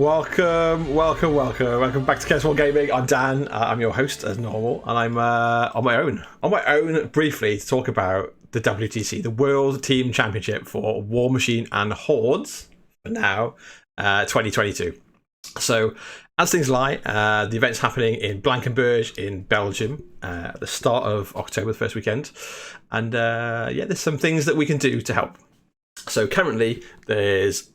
Welcome back to Keswell Gaming. I'm Dan. I'm your host as normal, and I'm on my own briefly to talk about the WTC, the World Team Championship for Warmachine and Hordes for now, 2022. So, as things lie, the event's happening in Blankenberge in Belgium at the start of October, the first weekend, and there's some things that we can do to help. So currently there's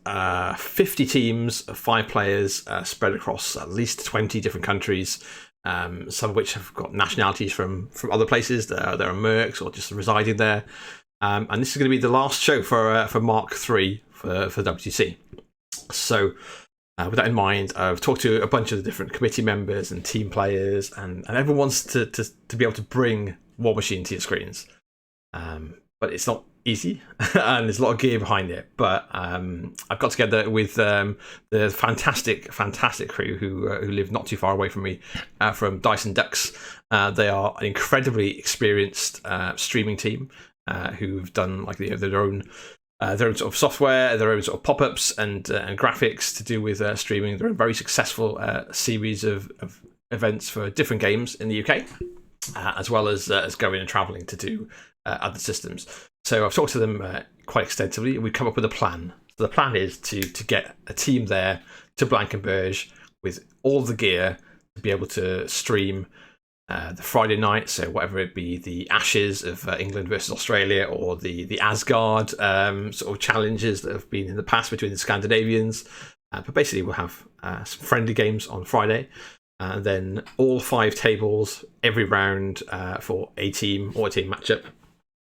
50 teams of 5 players spread across at least 20 different countries, some of which have got nationalities from other places. There are mercs or just residing there. And this is going to be the last show for Mark 3 for WTC. So with that in mind, I've talked to a bunch of the different committee members and team players, and everyone wants to be able to bring Warmachine to your screens. But it's not easy, and there's a lot of gear behind it. But I've got together with the fantastic crew who live not too far away from me, from Dyson Ducks. They are an incredibly experienced streaming team who've done like their own sort of software, their own sort of pop-ups and graphics to do with streaming. They're a very successful series of events for different games in the UK, as well as going and traveling to do other systems. So I've talked to them quite extensively, and we've come up with a plan. So the plan is to get a team there to Blankenberge with all the gear to be able to stream the Friday night. So whatever it be, the Ashes of England versus Australia, or the Asgard sort of challenges that have been in the past between the Scandinavians. But basically we'll have some friendly games on Friday. And then all 5 tables every round for a team or a team matchup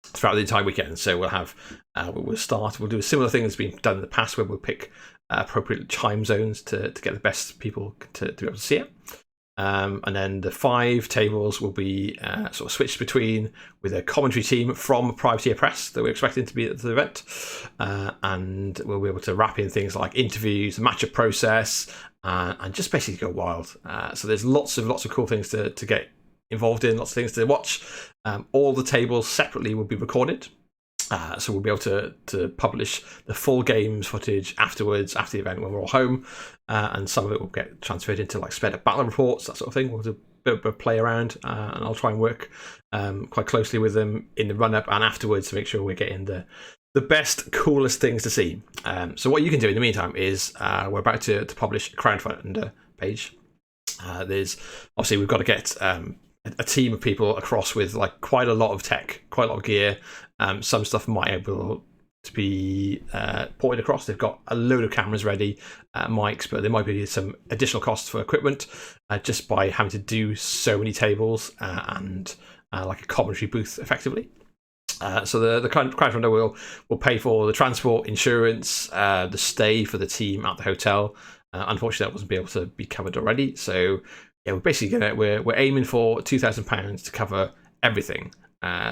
throughout the entire weekend. So we'll have we'll do a similar thing that's been done in the past, where we'll pick appropriate time zones to get the best people to be able to see it. And then the 5 tables will be sort of switched between with a commentary team from Privateer Press that we're expecting to be at the event, and we'll be able to wrap in things like interviews, the matchup process, and just basically go wild. So there's lots of cool things to get involved in, lots of things to watch. All the tables separately will be recorded, so we'll be able to publish the full games footage afterwards, after the event, when we're all home, and some of it will get transferred into like sped up battle reports, that sort of thing. We'll do a bit of play around, and I'll try and work quite closely with them in the run up and afterwards to make sure we're getting the best, coolest things to see. So what you can do in the meantime is we're about to publish a crowdfunder page. There's obviously we've got to get a team of people across with like quite a lot of tech, quite a lot of gear. Some stuff might be able to be ported across. They've got a load of cameras ready, mics, but there might be some additional costs for equipment just by having to do so many tables and like a commentary booth effectively. So the crowdfunder will pay for the transport, insurance, the stay for the team at the hotel. Unfortunately, that wasn't able to be covered already. So yeah, we're basically we're aiming for £2,000 to cover everything.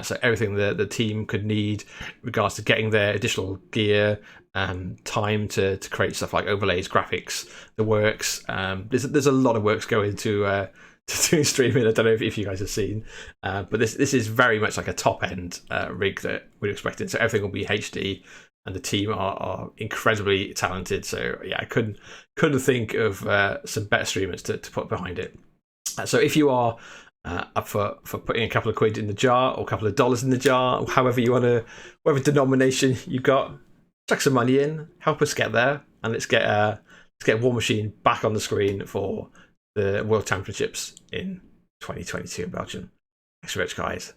So everything the team could need in regards to getting their additional gear, time to create stuff like overlays, graphics, the works. There's a lot of works going to doing streaming. I don't know if you guys have seen, but this is very much like a top end rig that we're expecting. So everything will be HD, and the team are incredibly talented. So yeah, I couldn't think of some better streamers to put behind it. So if you are up for putting a couple of quid in the jar, or a couple of dollars in the jar, however you want to, whatever denomination you got, chuck some money in, help us get there, and let's get Warmachine back on the screen for the World Championships in 2022 in Belgium. Thanks very much, guys.